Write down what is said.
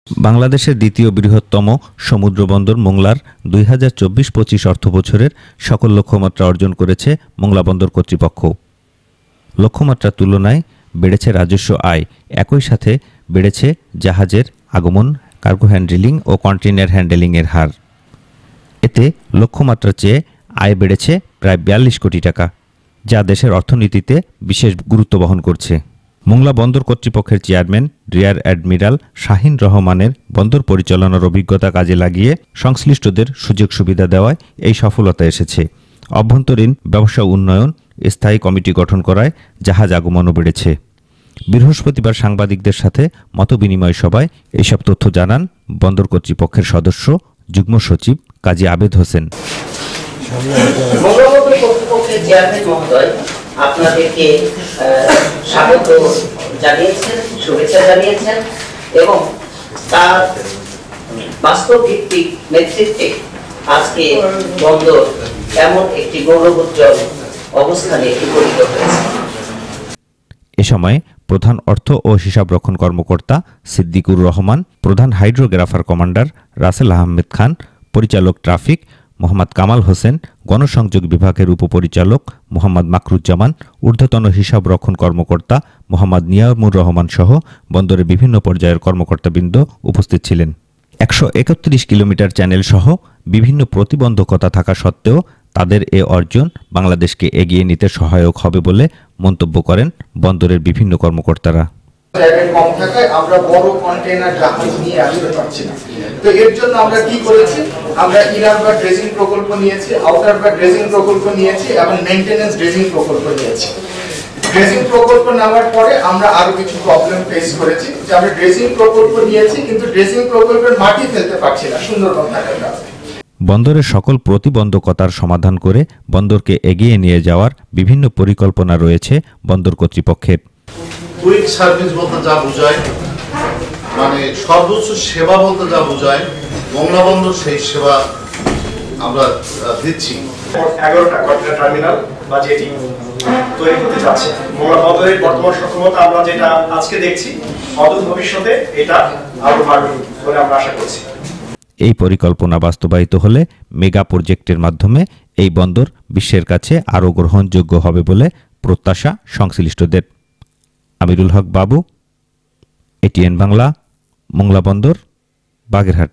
বাংলাদেশের দ্বিতীয় বৃহত্তম সমুদ্রবন্দর মোংলার ২০২৪-২৫ অর্থবছরের সকল লক্ষ্যমাত্রা অর্জন করেছে মোংলা বন্দর কর্তৃপক্ষ। লক্ষ্যমাত্রার তুলনায় বেড়েছে রাজস্ব আয়, একই সাথে বেড়েছে জাহাজের আগমন, কার্গো হ্যান্ডলিং ও কন্টেইনার হ্যান্ডলিংয়ের হার। এতে লক্ষ্যমাত্রার চেয়ে আয় বেড়েছে প্রায় ৪২ কোটি টাকা, যা দেশের অর্থনীতিতে বিশেষ গুরুত্ব বহন করছে। মোংলা বন্দর কর্তৃপক্ষের চেয়ারম্যান রিয়ার অ্যাডমিরাল শাহিন রহমানের বন্দর পরিচালনার অভিজ্ঞতা কাজে লাগিয়ে সংশ্লিষ্টদের সুযোগ সুবিধা দেওয়ায় এই সফলতা এসেছে। অভ্যন্তরীণ ব্যবসা উন্নয়ন স্থায়ী কমিটি গঠন করায় জাহাজ আগমনও বেড়েছে। বৃহস্পতিবার সাংবাদিকদের সাথে মতবিনিময় সভায় এইসব তথ্য জানান বন্দর কর্তৃপক্ষের সদস্য যুগ্ম সচিব কাজী আবেদ হোসেন। আপনাদেরকে স্বাগত জানিয়েছেন, শুভেচ্ছা জানিয়েছেন এবং তার বাস্তব ভিত্তিক নেতৃত্বে আজকে বন্দর এমন একটি গৌরবোজ্জ্বল অবস্থানে উপনীত হয়েছে। এ সময় প্রধান অর্থ ও হিসাবরক্ষণ কর্মকর্তা সিদ্দিকুর রহমান, প্রধান হাইড্রোগ্রাফার কমান্ডার রাসেল আহমেদ খান, পরিচালক ট্রাফিক মোহাম্মদ কামাল হোসেন, গণসংযোগ বিভাগের উপপরিচালক মোহাম্মদ মাকরুজ্জামান, ঊর্ধ্বতন হিসাবরক্ষণ কর্মকর্তা মোহাম্মদ নিয়ামুর রহমান সহ বন্দরের বিভিন্ন পর্যায়ের কর্মকর্তাবৃন্দ উপস্থিত ছিলেন। ১৩১ কিলোমিটার চ্যানেল সহ বিভিন্ন প্রতিবন্ধকতা থাকা সত্ত্বেও তাদের এ অর্জন বাংলাদেশকে এগিয়ে নিতে সহায়ক হবে বলে মন্তব্য করেন বন্দরের বিভিন্ন কর্মকর্তারা। কম থাকায় আমরা বড় কন্টেইনার জাহাজ নিয়ে আসতে পারছি না। তো এর জন্য আমরা কি করেছি, আমরা ইনার বা ড্রেজিং প্রকল্প নিয়েছি, আউটার বা ড্রেজিং প্রকল্প নিয়েছি এবং মেইনটেনেন্স ড্রেজিং প্রকল্প নিয়েছি। ড্রেজিং প্রকল্প নেওয়ার পরে আমরা আরো কিছু প্রবলেম ফেস করেছি, যে আমরা ড্রেজিং প্রকল্প নিয়েছি কিন্তু ড্রেজিং প্রকল্পের মাটি ফেলতে পারছি না সুন্দরবন থাকার কারণে। বন্দরের সকল প্রতিবন্ধকতার সমাধান করে বন্দরকে এগিয়ে নিয়ে যাওয়ার বিভিন্ন পরিকল্পনা রয়েছে বন্দর কর্তৃপক্ষের। কুইক সার্ভিস বলতে যা বোঝায়, মানে সর্বোচ্চ সেবা বলতে যা বোঝায়, মোংলা বন্দর সেই সেবা আমরা দিচ্ছি। 11টা কন্টেইনার টার্মিনাল বা জেটি তৈরি করতে যাচ্ছে। মোংলা বন্দরের বর্তমান সক্ষমতা আমরা যেটা আজকে দেখছি, অদূর ভবিষ্যতে এটা আরো বাড়বে বলে আমরা আশা করছি। এই পরিকল্পনা বাস্তবায়িত হলে মেগা প্রজেক্টের মাধ্যমে এই বন্দর বিশ্বের কাছে আরও গ্রহণযোগ্য হবে বলে প্রত্যাশা সংশ্লিষ্টদের। আমিরুল হক বাবু, এটিএন বাংলা, মোংলা বন্দর, বাগেরহাট।